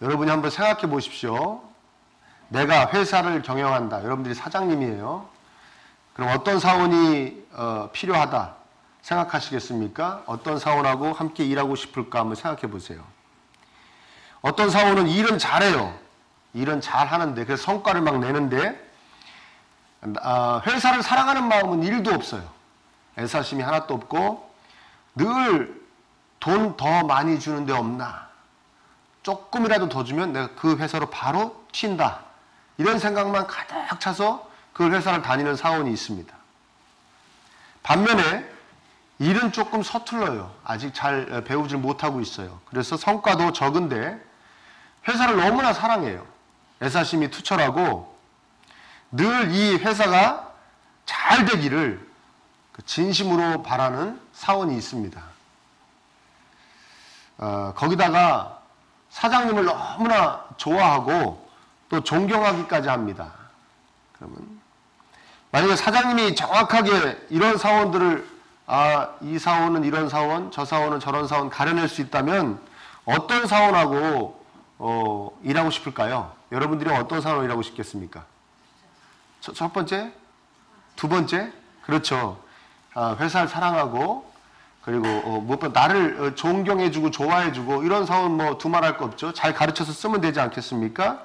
여러분이 한번 생각해 보십시오. 내가 회사를 경영한다. 여러분들이 사장님이에요. 그럼 어떤 사원이 필요하다 생각하시겠습니까? 어떤 사원하고 함께 일하고 싶을까 한번 생각해 보세요. 어떤 사원은 일은 잘해요. 일은 잘하는데 그래서 성과를 막 내는데 회사를 사랑하는 마음은 1도 없어요. 애사심이 하나도 없고 늘 돈 더 많이 주는데 없나? 조금이라도 더 주면 내가 그 회사로 바로 튄다. 이런 생각만 가득 차서 그 회사를 다니는 사원이 있습니다. 반면에 일은 조금 서툴러요. 아직 잘 배우질 못하고 있어요. 그래서 성과도 적은데 회사를 너무나 사랑해요. 애사심이 투철하고 늘 이 회사가 잘 되기를 진심으로 바라는 사원이 있습니다. 거기다가 사장님을 너무나 좋아하고 또 존경하기까지 합니다. 그러면 만약에 사장님이 정확하게 이런 사원들을 이 사원은 이런 사원, 저 사원은 저런 사원 가려낼 수 있다면 어떤 사원하고 일하고 싶을까요? 여러분들이 어떤 사원을 일하고 싶겠습니까? 첫 번째? 두 번째? 그렇죠. 회사를 사랑하고 그리고 무엇보다 나를 존경해주고 좋아해주고 이런 사원 뭐 두말할 거 없죠. 잘 가르쳐서 쓰면 되지 않겠습니까?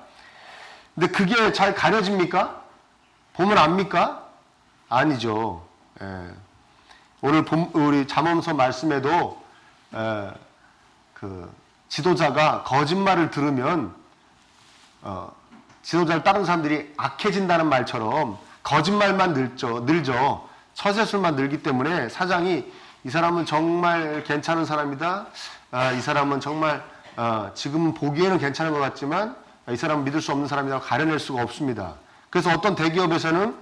근데 그게 잘 가려집니까? 보면 압니까? 아니죠. 예. 오늘 우리 잠언서 말씀에도 그 지도자가 거짓말을 들으면 지도자를 따르는 사람들이 악해진다는 말처럼 거짓말만 늘죠. 처세술만 늘기 때문에 사장이 이 사람은 정말 괜찮은 사람이다. 이 사람은 정말 지금 보기에는 괜찮은 것 같지만 이 사람은 믿을 수 없는 사람이라고 가려낼 수가 없습니다. 그래서 어떤 대기업에서는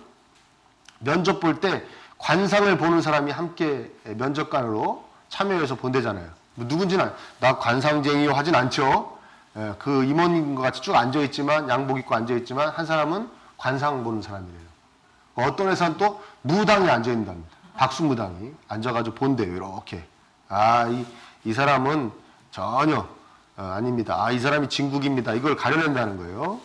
면접 볼 때 관상을 보는 사람이 함께 면접관으로 참여해서 본대잖아요. 누군지는 나 관상쟁이요 하진 않죠. 그 임원인 것 같이 쭉 앉아있지만 양복 입고 앉아있지만 한 사람은 관상 보는 사람이래요. 어떤 회사는 또 무당이 앉아있답니다. 박수무당이 앉아가지고 본대요. 이렇게 이 사람은 전혀 아닙니다. 이 사람이 진국입니다. 이걸 가려낸다는 거예요.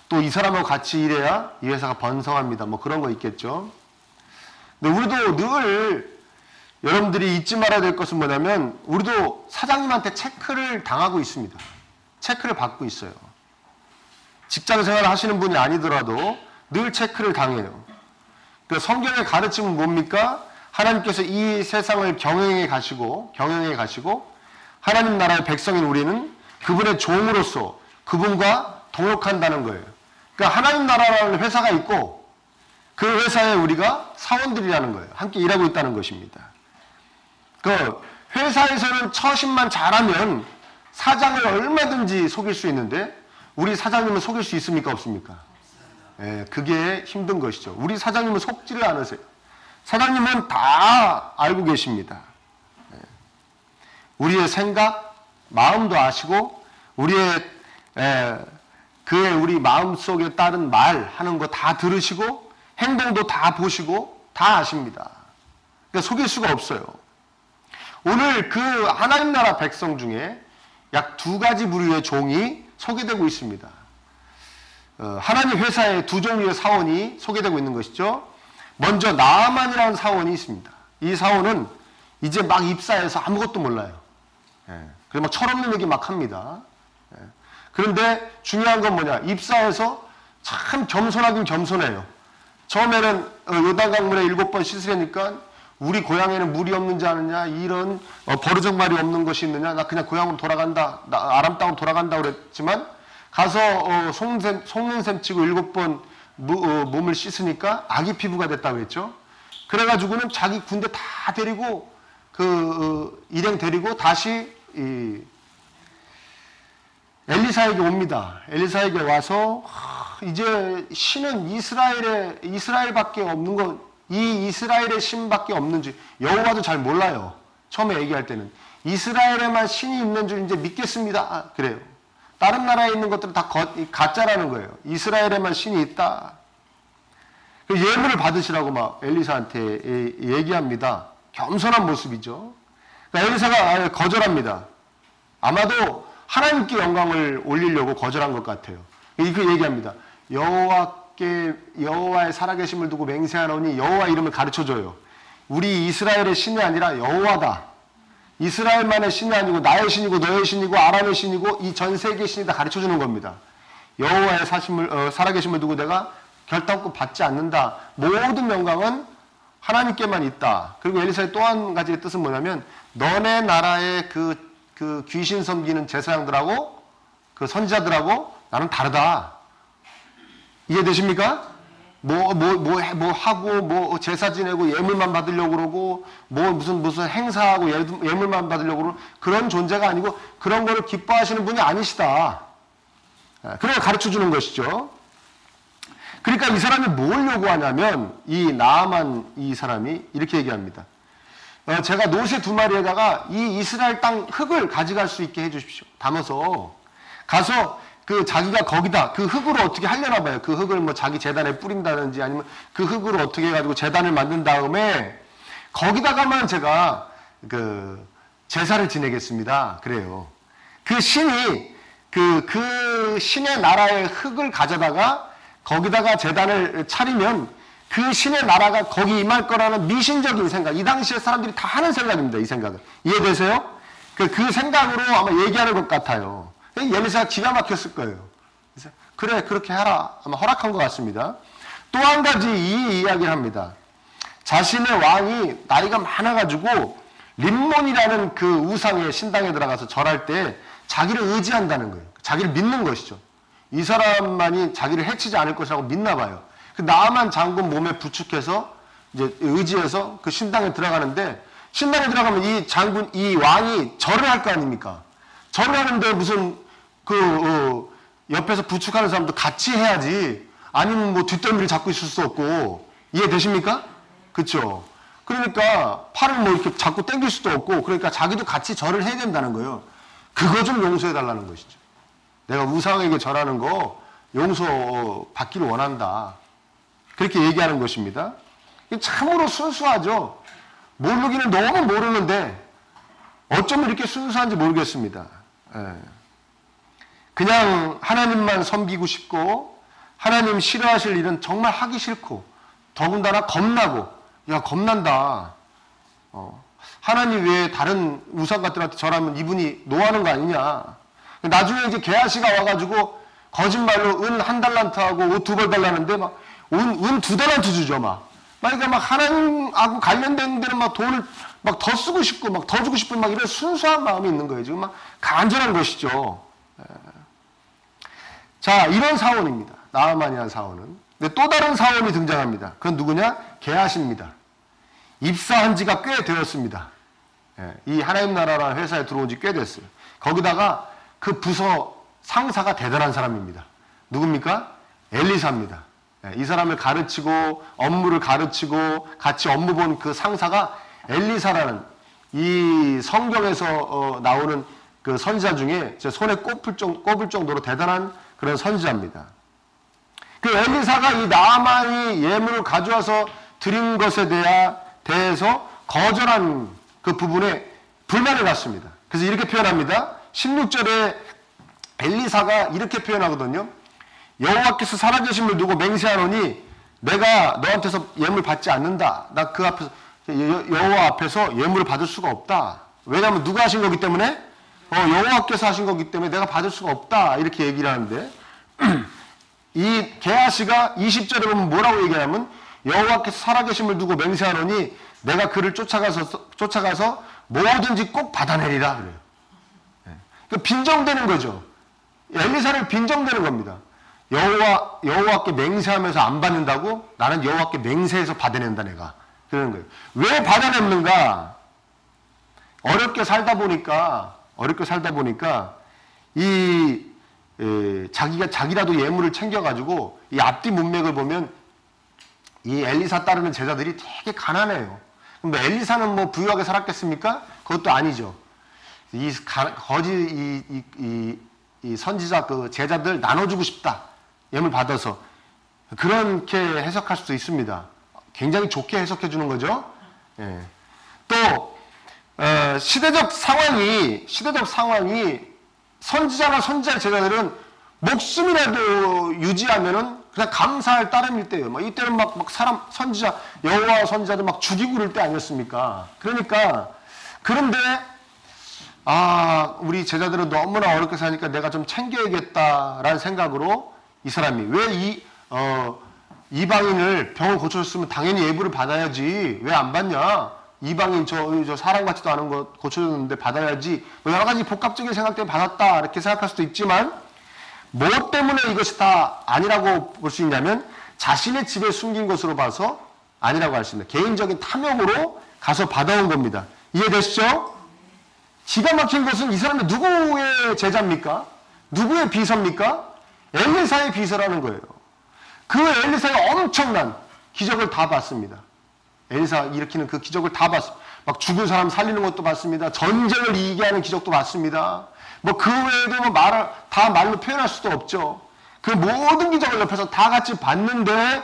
또 이 사람하고 같이 일해야 이 회사가 번성합니다. 뭐 그런 거 있겠죠. 근데 우리도 늘 여러분들이 잊지 말아야 될 것은 뭐냐면 우리도 사장님한테 체크를 당하고 있습니다. 체크를 받고 있어요. 직장 생활을 하시는 분이 아니더라도 늘 체크를 당해요. 그 성경의 가르침은 뭡니까? 하나님께서 이 세상을 경영해 가시고 하나님 나라의 백성인 우리는 그분의 종으로서 그분과 동역한다는 거예요. 그러니까 하나님 나라라는 회사가 있고 그 회사에 우리가 사원들이라는 거예요. 함께 일하고 있다는 것입니다. 그 회사에서는 처신만 잘하면 사장을 얼마든지 속일 수 있는데 우리 사장님은 속일 수 있습니까? 없습니까? 그게 힘든 것이죠. 우리 사장님은 속지를 않으세요. 사장님은 다 알고 계십니다. 우리의 생각, 마음도 아시고 우리의 우리 마음속에 따른 말하는 거 다 들으시고 행동도 다 보시고 다 아십니다. 그러니까 속일 수가 없어요. 오늘 그 하나님 나라 백성 중에 약 2가지 부류의 종이 소개되고 있습니다. 하나님 회사에 2종류의 사원이 소개되고 있는 것이죠. 먼저 나아만이라는 사원이 있습니다. 이 사원은 이제 막 입사해서 아무것도 몰라요. 그래서 막 철없는 얘기 막 합니다. 그런데 중요한 건 뭐냐? 입사해서 참 겸손하긴 겸손해요. 처음에는 요단강물에 7번 씻으려니까 우리 고향에는 물이 없는지 아느냐? 이런 버르장말이 없는 것이 있느냐? 나 그냥 고향으로 돌아간다. 나 아람 땅으로 돌아간다 그랬지만 가서 속는 셈 치고 7번 몸을 씻으니까 아기 피부가 됐다고 했죠. 그래가지고는 자기 군대 다 데리고 일행 데리고 다시 엘리사에게 옵니다. 엘리사에게 와서 이제 신은 이스라엘밖에 없는 것, 이 이스라엘의 신밖에 없는지 여호와도 잘 몰라요. 처음에 얘기할 때는 이스라엘에만 신이 있는 줄 이제 믿겠습니다. 그래요. 다른 나라에 있는 것들은 다 가짜라는 거예요. 이스라엘에만 신이 있다. 예물을 받으시라고 막 엘리사한테 얘기합니다. 겸손한 모습이죠. 그러니까 엘리사가 거절합니다. 아마도 하나님께 영광을 올리려고 거절한 것 같아요. 그 얘기합니다. 여호와의 살아계심을 두고 맹세하노니 여호와 이름을 가르쳐줘요. 우리 이스라엘의 신이 아니라 여호와다. 이스라엘만의 신이 아니고 나의 신이고 너의 신이고 아람의 신이고 이 전 세계의 신이다 가르쳐주는 겁니다. 여호와의 살아계심을 두고 내가 결단코 받지 않는다. 모든 영광은 하나님께만 있다. 그리고 엘리사의 또 한 가지의 뜻은 뭐냐면 너네 나라의 그 귀신 섬기는 제사장들하고 그 선지자들하고 나는 다르다. 이해되십니까? 하고 제사 지내고 예물만 받으려고 그러고 무슨 행사하고 예물만 받으려고 그러고 그런 존재가 아니고 그런 거를 기뻐하시는 분이 아니시다. 그런 걸 가르쳐 주는 것이죠. 그러니까 이 사람이 뭘 요구하냐면 이 나아만 이 사람이 이렇게 얘기합니다. 제가 노새 2마리에다가 이 이스라엘 땅 흙을 가져갈 수 있게 해주십시오. 담아서 가서 그 자기가 거기다 그 흙으로 어떻게 하려나 봐요. 그 흙을 뭐 자기 재단에 뿌린다든지 아니면 그 흙으로 어떻게 해가지고 재단을 만든 다음에 거기다가만 제가 그 제사를 지내겠습니다. 그래요. 그 신이 그 신의 나라의 흙을 가져다가 거기다가 재단을 차리면 그 신의 나라가 거기 임할 거라는 미신적인 생각. 이 당시에 사람들이 다 하는 생각입니다. 이 생각은. 이해되세요? 그 생각으로 아마 얘기하는 것 같아요. 엘리사가 기가 막혔을 거예요. 그래서 그래 그렇게 하라 아마 허락한 것 같습니다. 또 한 가지 이 이야기를 합니다. 자신의 왕이 나이가 많아가지고 림몬이라는 그 우상의 신당에 들어가서 절할 때 자기를 의지한다는 거예요. 자기를 믿는 것이죠. 이 사람만이 자기를 해치지 않을 것이라고 믿나 봐요. 그 나아만 장군 몸에 부축해서 이제 의지해서 그 신당에 들어가는데 신당에 들어가면 이 왕이 절을 할 거 아닙니까? 절을 하는데 무슨 옆에서 부축하는 사람도 같이 해야지. 아니면 뭐 뒷덜미를 잡고 있을 수 없고. 이해되십니까? 그쵸? 그러니까 팔을 뭐 이렇게 잡고 당길 수도 없고, 그러니까 자기도 같이 절을 해야 된다는 거예요. 그거 좀 용서해 달라는 것이죠. 내가 우상에게 절하는 거 용서 받기를 원한다. 그렇게 얘기하는 것입니다. 참으로 순수하죠. 모르기는 너무 모르는데 어쩌면 이렇게 순수한지 모르겠습니다. 그냥 하나님만 섬기고 싶고 하나님 싫어하실 일은 정말 하기 싫고 더군다나 겁나고 겁난다. 하나님 외에 다른 우상 같들한테 절하면 이분이 노하는 거 아니냐. 나중에 이제 게하시가 와가지고 거짓말로 은 1달란트하고 옷 2벌 달라는데 막 은 2달란트 주죠. 그러니까 막 하나님하고 관련된 데는 막 돈을 막 더 쓰고 싶고 막 더 주고 싶은 막 이런 순수한 마음이 있는 거예요. 지금 막 간절한 것이죠. 자, 이런 사원입니다. 나아만이라는 사원은. 근데 또 다른 사원이 등장합니다. 그건 누구냐? 게하시입니다. 입사한 지가 꽤 되었습니다. 이 하나님 나라라는 회사에 들어온 지 꽤 됐어요. 거기다가 그 부서 상사가 대단한 사람입니다. 누굽니까? 엘리사입니다. 이 사람을 가르치고 업무를 가르치고 같이 업무 본 그 상사가 엘리사라는 이 성경에서 나오는 그 선지자 중에 제 손에 꼽을 정도로 대단한 그런 선지자입니다. 그 엘리사가 이 나아만이 예물을 가져와서 드린 것에 대해서 거절한 그 부분에 불만을 갖습니다. 그래서 이렇게 표현합니다. 16절에 엘리사가 이렇게 표현하거든요. 여호와께서 살아계심을 두고 맹세하노니 내가 너한테서 예물 받지 않는다. 나 그 앞에서 여호와 앞에서 예물을 받을 수가 없다. 왜냐하면 누가 하신 거기 때문에 여호와께서 하신 거기 때문에 내가 받을 수가 없다. 이렇게 얘기를 하는데 이 게하시가 20절에 보면 뭐라고 얘기하냐면 여호와께서 살아계심을 두고 맹세하노니 내가 그를 쫓아가서 뭐든지 꼭 받아내리라 그래요. 그러니까 빈정되는 거죠. 엘리사를 빈정되는 겁니다. 여호와께 맹세하면서 안 받는다고? 나는 여호와께 맹세해서 받아낸다 내가. 그러는 거예요. 왜 받아냈는가? 어렵게 살다 보니까 자기라도 예물을 챙겨가지고 이 앞뒤 문맥을 보면 이 엘리사 따르는 제자들이 되게 가난해요. 뭐 엘리사는 뭐 부유하게 살았겠습니까? 그것도 아니죠. 이 선지자 그 제자들 나눠주고 싶다. 예물 받아서. 그렇게 해석할 수도 있습니다. 굉장히 좋게 해석해 주는 거죠. 예. 또, 시대적 상황이 선지자나 선지자 제자들은 목숨이라도 유지하면은 그냥 감사할 따름일 때예요. 막 이때는 막 사람 선지자 여호와 선지자들 막 죽이고 그럴 때 아니었습니까? 그러니까 그런데 우리 제자들은 너무나 어렵게 사니까 내가 좀 챙겨야겠다라는 생각으로 이 사람이 왜 이방인을 병을 고쳐줬으면 당연히 예부를 받아야지 왜 안 받냐? 이방인 저 사람 같지도 않은 거 고쳐줬는데 받아야지. 뭐 여러 가지 복합적인 생각 때문에 받았다 이렇게 생각할 수도 있지만 뭐 때문에 이것이 다 아니라고 볼 수 있냐면 자신의 집에 숨긴 것으로 봐서 아니라고 할 수 있습니다. 개인적인 탐욕으로 가서 받아온 겁니다. 이해되시죠? 기가 막힌 것은 이 사람이 누구의 제자입니까? 누구의 비서입니까? 엘리사의 비서라는 거예요. 그 엘리사가 엄청난 기적을 다 봤습니다. 엘리사가 일으키는 그 기적을 다 봤습니다. 막 죽은 사람 살리는 것도 봤습니다. 전쟁을 이기게 하는 기적도 봤습니다. 뭐 그 외에도 뭐 다 말로 표현할 수도 없죠. 그 모든 기적을 옆에서 다 같이 봤는데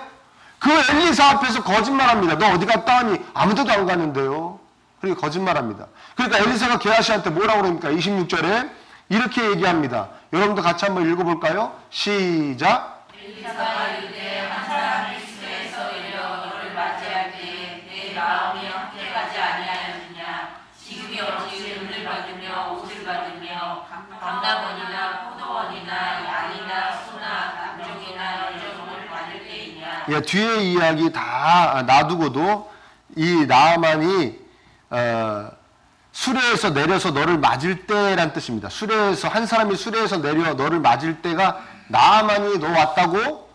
그 엘리사 앞에서 거짓말합니다. 너 어디 갔다 왔니? 아무 데도 안 갔는데요. 그리고 거짓말합니다. 그러니까 엘리사가 게하시한테 뭐라고 그럽니까? 26절에 이렇게 얘기합니다. 여러분도 같이 한번 읽어볼까요? 시작. 엘리사가 이르되 한 사람이 수레에서 내려 너를 맞이할 때에 내 마음이 함께 가지 아니하였느냐. 지금이 어찌 은을 받으며 옷을 받으며 감남원이나 포도원이나 양이나 소나 남종이나 여종을 받을 때이냐. 예, 뒤에 이야기 다 놔두고도 이 나아만이 수레에서 내려서 너를 맞을 때란 뜻입니다. 수레에서 한 사람이 수레에서 내려 너를 맞을 때가 나아만이 너 왔다고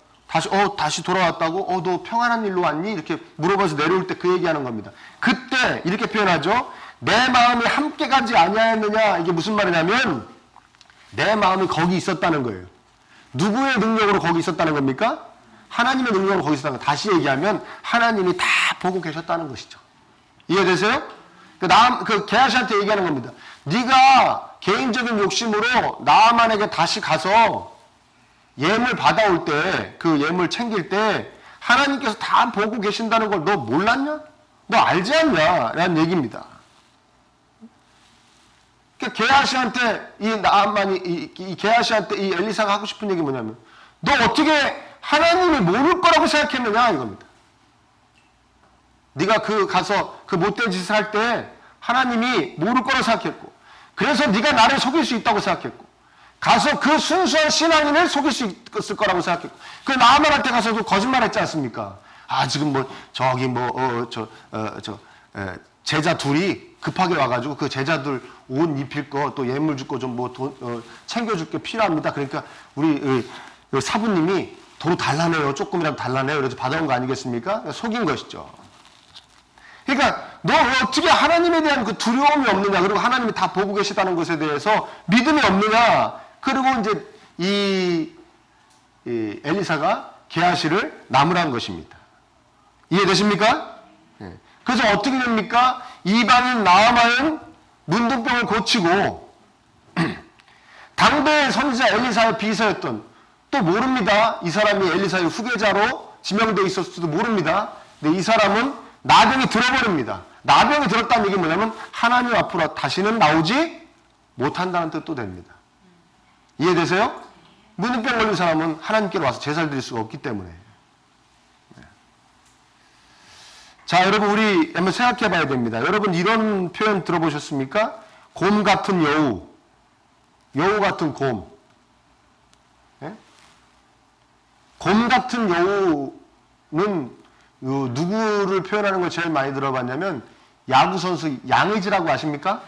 다시 돌아왔다고 너 평안한 일로 왔니? 이렇게 물어봐서 내려올 때 그 얘기하는 겁니다. 그때 이렇게 표현하죠. 내 마음이 함께 가지 아니하였느냐. 이게 무슨 말이냐면 내 마음이 거기 있었다는 거예요. 누구의 능력으로 거기 있었다는 겁니까? 하나님의 능력으로 거기 있었다는 거. 다시 얘기하면 하나님이 다 보고 계셨다는 것이죠. 이해되세요? 게하시한테 얘기하는 겁니다. 네가 개인적인 욕심으로 나아만에게 다시 가서 예물 받아올 때, 그 예물 챙길 때 하나님께서 다 보고 계신다는 걸 너 몰랐냐? 너 알지 않냐? 라는 얘기입니다. 그러니까 게하시한테 이 게하시한테 이 엘리사가 하고 싶은 얘기 뭐냐면 너 어떻게 하나님이 모를 거라고 생각했느냐 이겁니다. 네가 가서 그 못된 짓을 할 때 하나님이 모를 거라고 생각했고 그래서 네가 나를 속일 수 있다고 생각했고 가서 그 순수한 신앙인을 속일 수 있을 거라고 생각했고 그 나아만한테 가서도 거짓말했지 않습니까? 지금 제자 둘이 급하게 와가지고 그 제자들 옷 입힐 거 또 예물 줄 거 좀 챙겨줄 게 필요합니다. 그러니까 우리 사부님이 도로 달라내요. 조금이라도 달라내요. 그래서 받아온 거 아니겠습니까? 속인 것이죠. 그러니까 너 어떻게 하나님에 대한 그 두려움이 없느냐, 그리고 하나님이 다 보고 계시다는 것에 대해서 믿음이 없느냐, 그리고 이제 이 엘리사가 게하시를 나무란 것입니다. 이해되십니까? 네. 그래서 어떻게 됩니까? 이방인 나아만은 문둥병을 고치고 당대 선지자 엘리사의 비서였던, 또 모릅니다. 이 사람이 엘리사의 후계자로 지명되어 있었을지도 모릅니다. 근데 이 사람은 나병이 들어버립니다. 나병이 들었다는 얘기는 뭐냐면 하나님 앞으로 다시는 나오지 못한다는 뜻도 됩니다. 이해되세요? 문둥병 걸린 사람은 하나님께로 와서 제사를 드릴 수가 없기 때문에. 네. 자, 여러분 우리 한번 생각해 봐야 됩니다. 여러분 이런 표현 들어보셨습니까? 곰 같은 여우, 여우 같은 곰. 네? 곰 같은 여우는 누구를 표현하는 걸 제일 많이 들어봤냐면 야구선수 양의지라고 아십니까?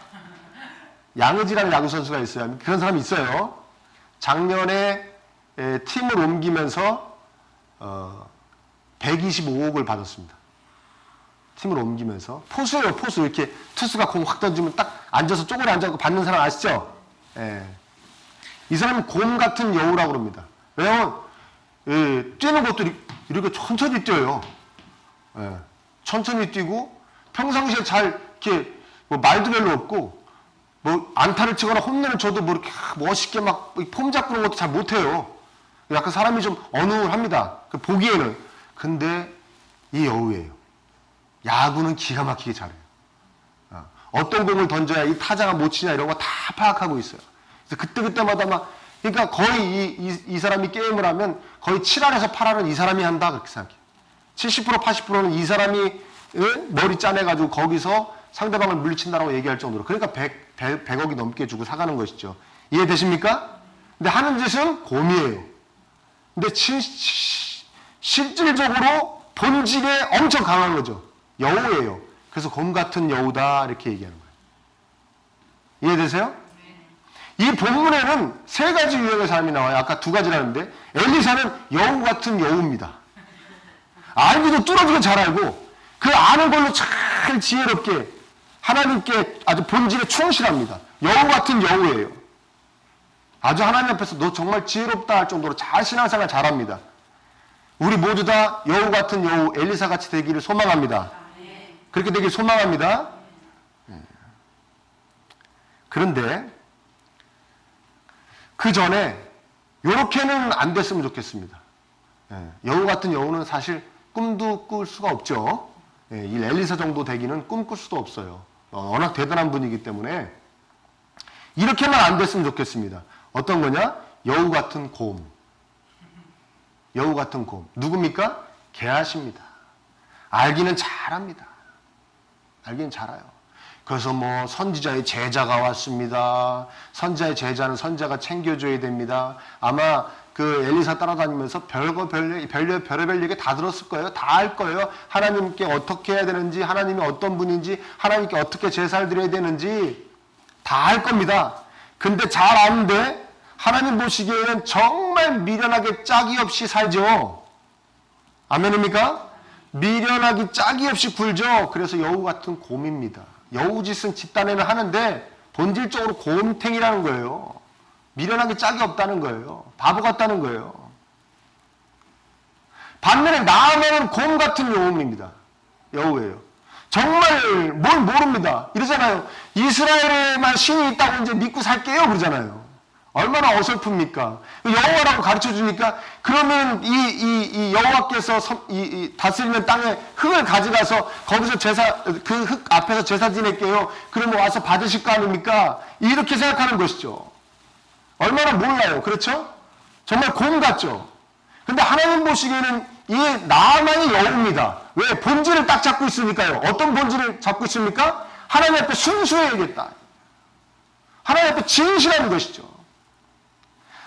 양의지라는 야구선수가 있어요. 그런 사람이 있어요. 작년에 팀을 옮기면서 125억을 받았습니다. 팀을 옮기면서. 포수예요, 포수. 이렇게 투수가 공 확 던지면 딱 앉아서 쪼그려 앉아서 받는 사람 아시죠? 예. 이 사람은 곰 같은 여우라고 그럽니다. 왜냐면 뛰는 것도 이렇게 천천히 뛰어요. 예. 천천히 뛰고 평상시에 잘 이렇게 말도 별로 없고 안타를 치거나 홈런을 쳐도 이렇게 멋있게 막 폼 잡고 그런 것도 잘 못해요. 약간 사람이 좀 어눌합니다. 보기에는. 근데 이 여우예요. 야구는 기가 막히게 잘해요. 어떤 공을 던져야 이 타자가 못 치냐 이런 거 다 파악하고 있어요. 그때마다 막, 그러니까 거의 이 사람이 게임을 하면 거의 7할에서 8할은 이 사람이 한다, 그렇게 생각해요. 70%, 80%는 이 사람이 머리 짜내가지고 거기서 상대방을 물리친다라고 얘기할 정도로. 그러니까 100억이 넘게 주고 사가는 것이죠. 이해되십니까? 근데 하는 짓은 곰이에요. 근데 실질적으로 본질에 엄청 강한 거죠. 여우예요. 그래서 곰 같은 여우다 이렇게 얘기하는 거예요. 이해되세요? 이 본문에는 세 가지 유형의 사람이 나와요. 아까 두 가지라는데 엘리사는 여우 같은 여우입니다. 알기도 뚫어지게 잘 알고 그 아는 걸로 잘 지혜롭게 하나님께 아주 본질에 충실합니다. 여우 같은 여우예요. 아주 하나님 앞에서 너 정말 지혜롭다 할 정도로 잘 신앙생활 잘합니다. 우리 모두 다 여우 같은 여우 엘리사같이 되기를 소망합니다. 그렇게 되길 소망합니다. 그런데 그 전에 이렇게는 안 됐으면 좋겠습니다. 여우 같은 여우는 사실 꿈도 꿀 수가 없죠. 이 엘리사 정도 되기는 꿈꿀 수도 없어요. 워낙 대단한 분이기 때문에 이렇게만 안 됐으면 좋겠습니다. 어떤 거냐? 여우 같은 곰. 여우 같은 곰. 누굽니까? 게하시입니다. 알기는 잘합니다. 알기는 잘해요. 그래서 뭐 선지자의 제자가 왔습니다. 선지자의 제자는 선지자가 챙겨줘야 됩니다. 아마 그 엘리사 따라다니면서 별별 얘기 다 들었을 거예요. 다 알 거예요. 하나님께 어떻게 해야 되는지, 하나님이 어떤 분인지, 하나님께 어떻게 제사를 드려야 되는지 다 알 겁니다. 근데 잘 아는데 하나님 보시기에는 정말 미련하게 짝이 없이 살죠. 아멘입니까? 미련하기 짝이 없이 굴죠. 그래서 여우 같은 곰입니다. 여우짓은 집단에는 하는데 본질적으로 곰탱이라는 거예요. 미련하게 짝이 없다는 거예요. 바보 같다는 거예요. 반면에 나아만은 곰 같은 여우입니다. 여우예요. 정말 뭘 모릅니다. 이러잖아요. 이스라엘에만 신이 있다고 이제 믿고 살게요. 그러잖아요. 얼마나 어설픕니까? 여호와라고 가르쳐 주니까 그러면 이 여호와께서 다스리는 땅에 흙을 가져가서 거기서 그 흙 앞에서 제사 지낼게요. 그러면 와서 받으실 거 아닙니까? 이렇게 생각하는 것이죠. 얼마나 몰라요. 그렇죠? 정말 곰 같죠? 근데 하나님 보시기에는 이 나아만이 여우입니다. 왜? 본질을 딱 잡고 있으니까요. 어떤 본질을 잡고 있습니까? 하나님 앞에 순수해야겠다. 하나님 앞에 진실한 것이죠.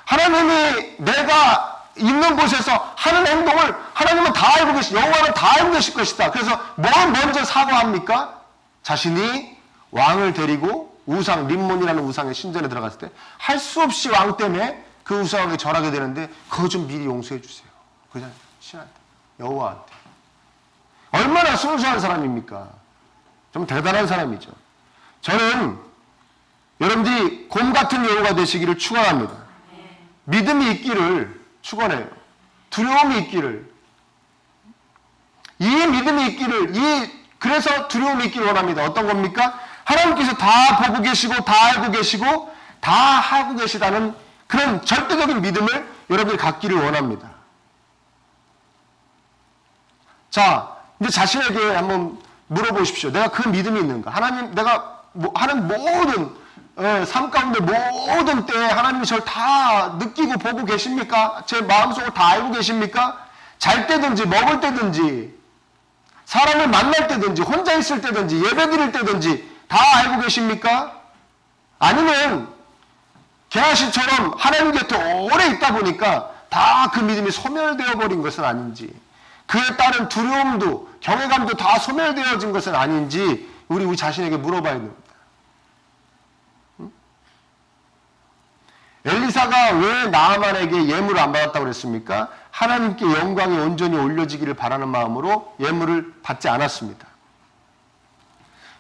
하나님이 내가 있는 곳에서 하는 행동을 하나님은 다 알고 여호와는 다 알고 계실 것이다. 그래서 뭘 먼저 사과합니까? 자신이 왕을 데리고 우상, 림몬이라는 우상의 신전에 들어갔을 때 할 수 없이 왕 때문에 그 우상에게 절하게 되는데 그거 좀 미리 용서해 주세요. 그냥 신한테, 여호와한테. 얼마나 순수한 사람입니까? 좀 대단한 사람이죠. 저는 여러분들이 곰 같은 여우가 되시기를 축원합니다. 믿음이 있기를 축원해요. 두려움이 있기를. 이 믿음이 있기를, 그래서 두려움이 있기를 원합니다. 어떤 겁니까? 하나님께서 다 보고 계시고, 다 알고 계시고, 다 하고 계시다는 그런 절대적인 믿음을 여러분이 갖기를 원합니다. 자, 이제 자신에게 한번 물어보십시오. 내가 그 믿음이 있는가? 하나님, 내가 하는 모든 삶 가운데 모든 때에 하나님이 저를 다 느끼고 보고 계십니까? 제 마음속을 다 알고 계십니까? 잘 때든지 먹을 때든지 사람을 만날 때든지 혼자 있을 때든지 예배 드릴 때든지 다 알고 계십니까? 아니면 게하시처럼 하나님 곁에 오래 있다 보니까 다 그 믿음이 소멸되어 버린 것은 아닌지, 그에 따른 두려움도 경외감도 다 소멸되어진 것은 아닌지 우리 자신에게 물어봐야 됩니다. 엘리사가 왜 나아만에게 예물을 안 받았다고 그랬습니까? 하나님께 영광이 온전히 올려지기를 바라는 마음으로 예물을 받지 않았습니다.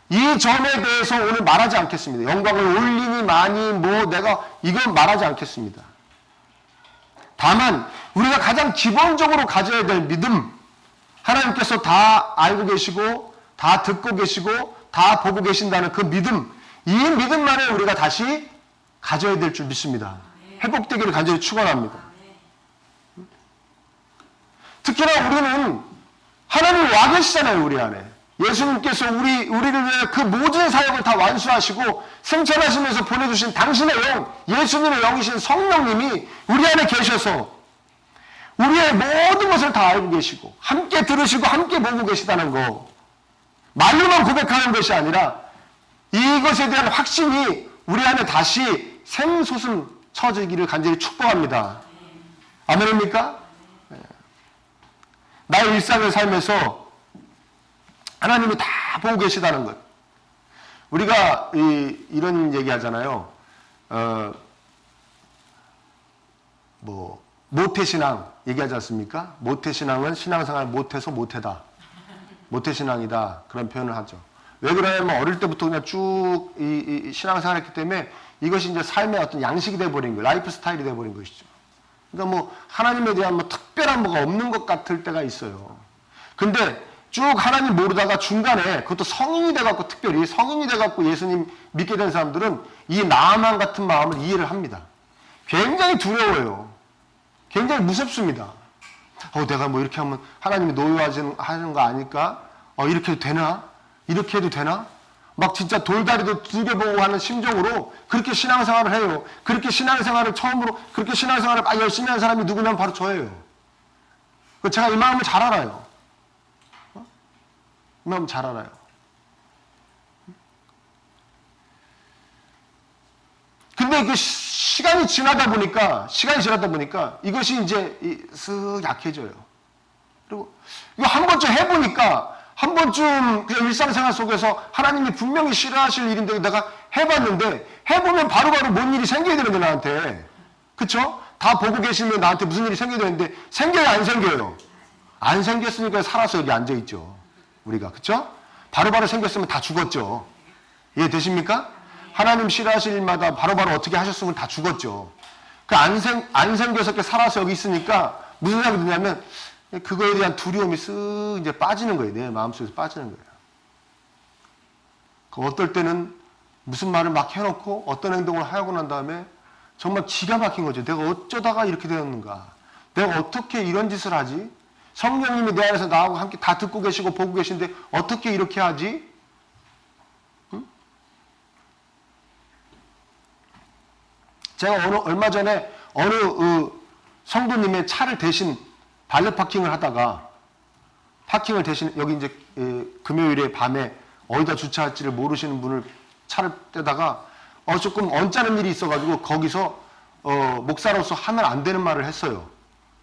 이 점에 대해서 오늘 말하지 않겠습니다. 영광을 올리니 많이 내가 이건 말하지 않겠습니다. 다만 우리가 가장 기본적으로 가져야 될 믿음, 하나님께서 다 알고 계시고 다 듣고 계시고 다 보고 계신다는 그 믿음, 이 믿음만을 우리가 다시 가져야 될 줄 믿습니다. 회복되기를 간절히 축원합니다. 특히나 우리는 하나님이 와 계시잖아요. 우리 안에. 예수님께서 우리를 위해 그 모든 사역을 다 완수하시고 승천하시면서 보내주신 당신의 영, 예수님의 영이신 성령님이 우리 안에 계셔서 우리의 모든 것을 다 알고 계시고 함께 들으시고 함께 보고 계시다는 거, 말로만 고백하는 것이 아니라 이것에 대한 확신이 우리 안에 다시 샘솟음 쳐지기를 간절히 축복합니다. 아멘입니까? 나의 일상을 살면서 하나님이 다 보고 계시다는 것. 우리가 이런 얘기 하잖아요. 모태신앙 얘기하지 않습니까? 모태신앙은 신앙생활 못해서 모태다. 모태신앙이다. 그런 표현을 하죠. 왜 그러냐면 어릴 때부터 그냥 쭉 이 신앙생활을 했기 때문에 이것이 이제 삶의 어떤 양식이 돼버린 거예요. 라이프 스타일이 돼버린 것이죠. 그러니까 뭐 하나님에 대한 뭐 특별한 뭐가 없는 것 같을 때가 있어요. 근데 쭉 하나님 모르다가 중간에 그것도 성인이 돼갖고 특별히 성인이 돼갖고 예수님 믿게 된 사람들은 이 나아만 같은 마음을 이해를 합니다. 굉장히 두려워요. 굉장히 무섭습니다. 내가 뭐 이렇게 하면 하나님이 노여워하는 거 아닐까? 이렇게 해도 되나? 이렇게 해도 되나? 막 진짜 돌다리도 두개보고 하는 심정으로 그렇게 신앙생활을 해요. 그렇게 신앙생활을 처음으로 그렇게 신앙생활을 막 열심히 한 사람이 누구냐면 바로 저예요. 제가 이 마음을 잘 알아요. 이 마음 잘 알아요. 근데 그 시간이 지나다 보니까 이것이 이제 쓱 약해져요. 그리고 이거 한 번쯤 해보니까 한 번쯤 그냥 일상생활 속에서 하나님이 분명히 싫어하실 일인데 내가 해봤는데 해보면 바로바로 뭔 일이 생겨야 되는데 나한테. 그쵸? 다 보고 계시면 나한테 무슨 일이 생겨야 되는데 생겨요 안 생겨요? 안 생겼으니까 살아서 여기 앉아있죠. 우리가. 그쵸? 바로바로 생겼으면 다 죽었죠. 이해되십니까? 하나님 싫어하실 일마다 바로바로 어떻게 하셨으면 다 죽었죠. 안 생겨서 이렇게 살아서 여기 있으니까 무슨 생각이 드냐면 그거에 대한 두려움이 쓱 이제 빠지는 거예요. 내 마음속에서 빠지는 거예요. 어떨 때는 무슨 말을 막 해놓고 어떤 행동을 하고 난 다음에 정말 기가 막힌 거죠. 내가 어쩌다가 이렇게 되었는가? 내가 어떻게 이런 짓을 하지? 성령님이 내 안에서 나하고 함께 다 듣고 계시고 보고 계신데 어떻게 이렇게 하지? 응? 제가 얼마 전에 어느 성도님의 차를 대신 발렛 파킹을 하다가 여기 이제 금요일에 밤에 어디다 주차할지를 모르시는 분을 차를 떼다가 조금 언짢은 일이 있어가지고 거기서 목사로서 하면 안 되는 말을 했어요.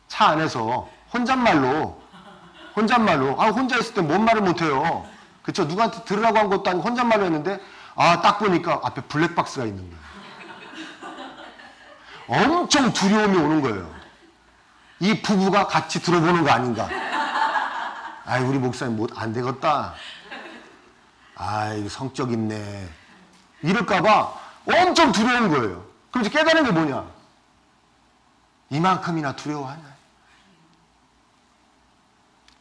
차 안에서 혼잣말로 혼자 있을 때 뭔 말을 못해요. 그쵸? 누구한테 들으라고 한 것도 아니고 혼잣말로 했는데 딱 보니까 앞에 블랙박스가 있는 거예요. 엄청 두려움이 오는 거예요. 이 부부가 같이 들어보는 거 아닌가? 우리 목사님 안 되겠다. 이거 성격 있네. 이럴까봐 엄청 두려운 거예요. 그럼 이제 깨달은 게 뭐냐? 이만큼이나 두려워하냐?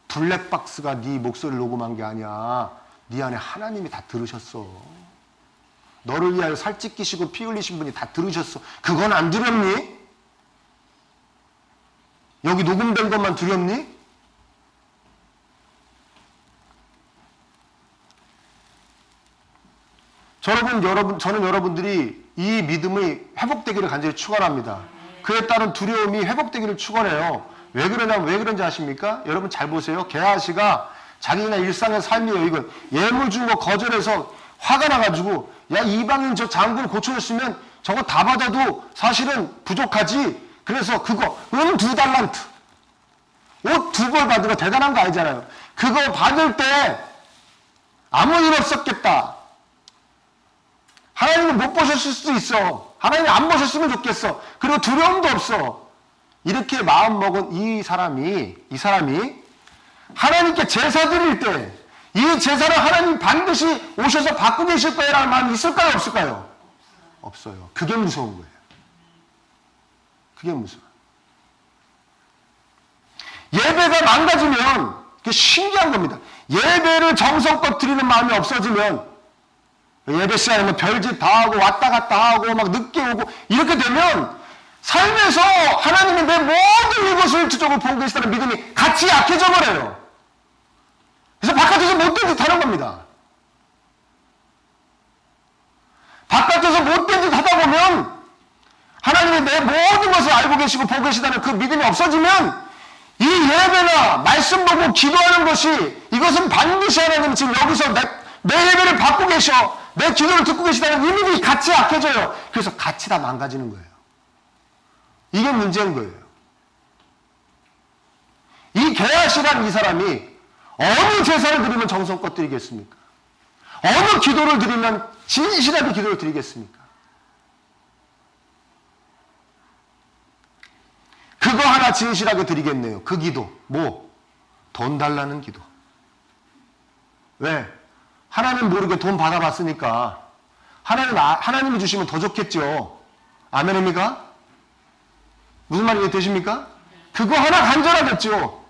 블랙박스가 네 목소리를 녹음한 게 아니야. 네 안에 하나님이 다 들으셨어. 너를 위하여 살찌 끼시고 피 흘리신 분이 다 들으셨어. 그건 안 두렵니? 여기 녹음된 것만 두렵니? 저는 여러분들이 이 믿음이 회복되기를 간절히 축원합니다. 그에 따른 두려움이 회복되기를 축원해요. 왜 그런지 아십니까? 여러분 잘 보세요. 게하시가 자기가 일상의 삶이에요. 이건 예물 준 거 거절해서 화가 나가지고 이방인 저 장군을 고쳐줬으면 저거 다 받아도 사실은 부족하지. 그래서 은 2달란트 옷 2벌 받은 거 대단한 거 아니잖아요. 그거 받을 때 아무 일 없었겠다. 하나님은 못 보셨을 수도 있어. 하나님이 안 보셨으면 좋겠어. 그리고 두려움도 없어. 이렇게 마음먹은 이 사람이 하나님께 제사 드릴 때 이 제사를 하나님 반드시 오셔서 받고 계실 거라는 마음이 있을까요? 없을까요? 없어요. 그게 무서운 거예요. 그게 무서워요. 예배가 망가지면 그게 신기한 겁니다. 예배를 정성껏 드리는 마음이 없어지면 예배 시간에 별짓 다 하고 왔다 갔다 하고 막 늦게 오고 이렇게 되면 삶에서 하나님이 내 모든 이것을 주적으로 보고 계시다는 믿음이 같이 약해져 버려요. 그래서 바깥에서 못된 짓 하는 겁니다. 바깥에서 못된 짓 하다 보면 하나님이 내 모든 것을 알고 계시고 보고 계시다는 그 믿음이 없어지면 이 예배나 말씀 보고 기도하는 것이 이것은 반드시 하나님 지금 여기서 내 예배를 받고 계셔, 내 기도를 듣고 계시다는 이 믿음이 같이 약해져요. 그래서 같이 다 망가지는 거예요. 이게 문제인 거예요. 이 게하시라는 이 사람이 어느 제사를 드리면 정성껏 드리겠습니까? 어느 기도를 드리면 진실하게 기도를 드리겠습니까? 그거 하나 진실하게 드리겠네요. 그 기도. 뭐? 돈 달라는 기도. 왜? 하나님 모르게 돈 받아봤으니까 하나님이 주시면 더 좋겠죠. 아멘입니까? 무슨 말이 되십니까? 그거 하나 간절하겠죠.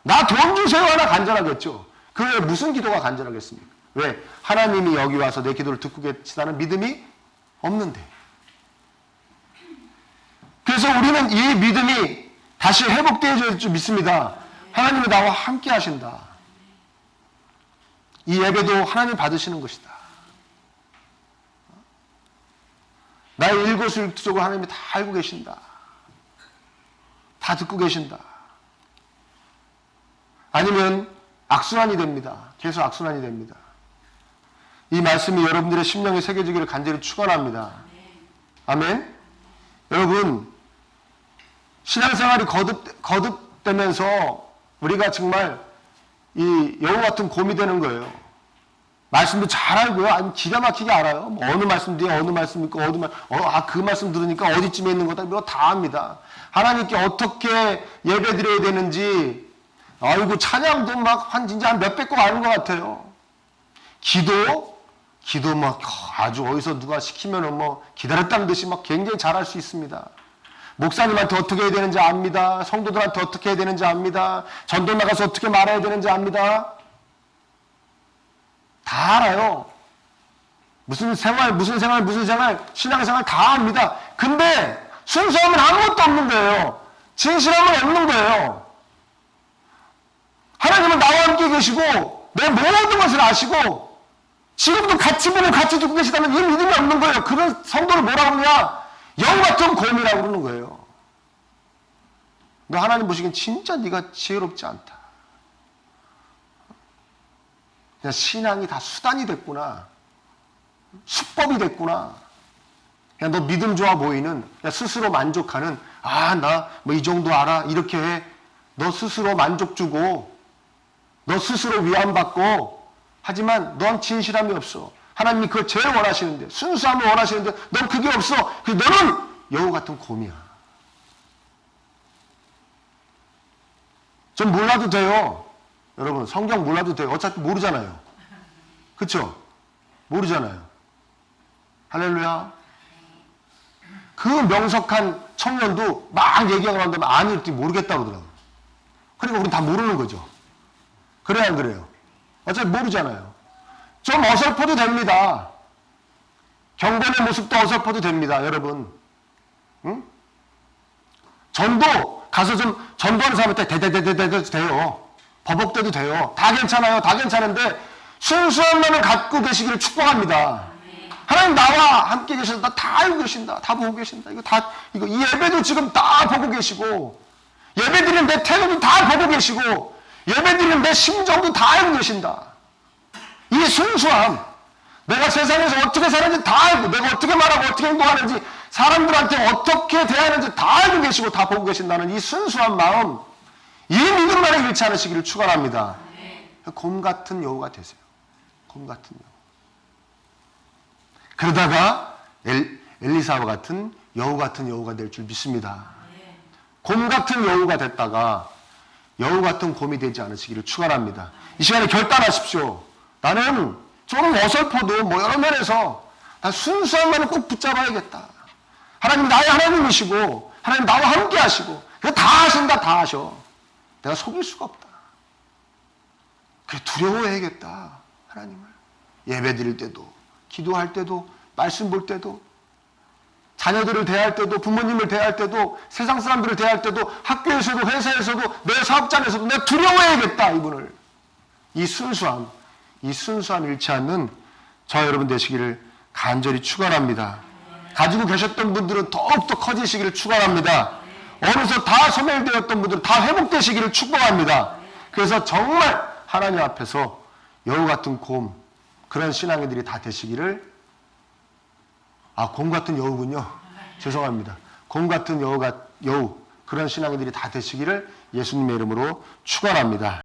나 돈 주세요 하나 간절하겠죠. 그 외에 무슨 기도가 간절하겠습니까? 왜? 하나님이 여기 와서 내 기도를 듣고 계시다는 믿음이 없는데. 그래서 우리는 이 믿음이 다시 회복되어질 줄 믿습니다. 하나님이 나와 함께 하신다. 이 예배도 하나님 받으시는 것이다. 나의 일거수일투족을 하나님이 다 알고 계신다. 다 듣고 계신다. 아니면 악순환이 됩니다. 계속 악순환이 됩니다. 이 말씀이 여러분들의 심령에 새겨지기를 간절히 축원합니다. 아멘. 여러분, 신앙생활이 거듭되면서 우리가 정말 이 여우 같은 곰이 되는 거예요. 말씀도 잘 알고요. 아니 기가 막히게 알아요. 뭐 어느 말씀 뒤에 어느 말씀 있고 그 말씀 들으니까 어디쯤에 있는 거다. 이거 다 압니다. 하나님께 어떻게 예배드려야 되는지, 아이고 찬양도 막 진짜 한 몇백 곡 아는 것 같아요. 기도 막 아주 어디서 누가 시키면은 뭐 기다렸다는 듯이 막 굉장히 잘할 수 있습니다. 목사님한테 어떻게 해야 되는지 압니다. 성도들한테 어떻게 해야 되는지 압니다. 전도 나가서 어떻게 말해야 되는지 압니다. 다 알아요. 무슨 생활, 신앙생활 다 압니다. 근데 순수함은 아무것도 없는 거예요. 진실함은 없는 거예요. 하나님은 나와 함께 계시고 내 모든 것을 아시고 지금도 같이 보고 같이 듣고 계시다는 이 믿음이 없는 거예요. 그런 성도를 뭐라고 그러냐? 여우 같은 곰이라고 그러는 거예요. 너 하나님 보시기엔 진짜 네가 지혜롭지 않다. 그냥 신앙이 다 수단이 됐구나. 수법이 됐구나. 그냥 너 믿음 좋아 보이는, 그냥 스스로 만족하는, 나 뭐 이 정도 알아. 이렇게 해. 너 스스로 만족 주고, 너 스스로 위안받고, 하지만 넌 진실함이 없어. 하나님이 그걸 제일 원하시는데, 순수함을 원하시는데, 넌 그게 없어. 그래서 너는 여우 같은 곰이야. 좀 몰라도 돼요. 여러분, 성경 몰라도 돼요. 어차피 모르잖아요. 그쵸? 모르잖아요. 할렐루야. 그 명석한 청년도 막 얘기하고 난 다음에 아니, 이렇게 모르겠다고 그러더라고요. 그러니까 우린 다 모르는 거죠. 그래야 안 그래요? 어차피 모르잖아요. 좀 어설퍼도 됩니다. 경건의 모습도 어설퍼도 됩니다, 여러분. 응? 전도 가서 좀 전도하는 사람한테 대대대대대도 돼요. 버벅대도 돼요. 다 괜찮아요. 다 괜찮은데 순수함만을 갖고 계시기를 축복합니다. 하나님 나와 함께 계셔서 다 알고 계신다. 다 보고 계신다. 이거 이 예배도 지금 다 보고 계시고, 예배드리는 내 태도도 다 보고 계시고, 예배드리는 내 심정도 다 알고 계신다. 이 순수함, 내가 세상에서 어떻게 사는지 다 알고, 내가 어떻게 말하고 어떻게 행동하는지, 사람들한테 어떻게 대하는지 다 알고 계시고 다 보고 계신다는 이 순수한 마음, 이 믿음만을 잃지 않으시기를 축원합니다. 곰 같은 여우가 되세요. 곰 같은 여우. 그러다가 엘리사와 같은 여우 같은 여우가 될 줄 믿습니다. 곰 같은 여우가 됐다가 여우 같은 곰이 되지 않으시기를 축원합니다. 이 시간에 결단하십시오. 나는 조금 어설퍼도 뭐 여러 면에서 난 순수함만은 꼭 붙잡아야겠다. 하나님 나의 하나님이시고 하나님 나와 함께 하시고 그거 다 하신다. 다 하셔. 내가 속일 수가 없다. 그래 두려워해야겠다. 하나님을. 예배 드릴 때도 기도할 때도 말씀 볼 때도 자녀들을 대할 때도 부모님을 대할 때도 세상 사람들을 대할 때도 학교에서도 회사에서도 내 사업장에서도 내가 두려워해야겠다. 이분을. 이 순수함 잃지 않는 저 여러분 되시기를 간절히 축원합니다. 가지고 계셨던 분들은 더욱더 커지시기를 축원합니다. 어느새 다 소멸되었던 분들은 다 회복되시기를 축복합니다. 그래서 정말 하나님 앞에서 여우 같은 곰, 그런 신앙인들이 다 되시기를, 곰 같은 여우군요. 죄송합니다. 곰 같은 여우, 그런 신앙인들이 다 되시기를 예수님의 이름으로 축원합니다.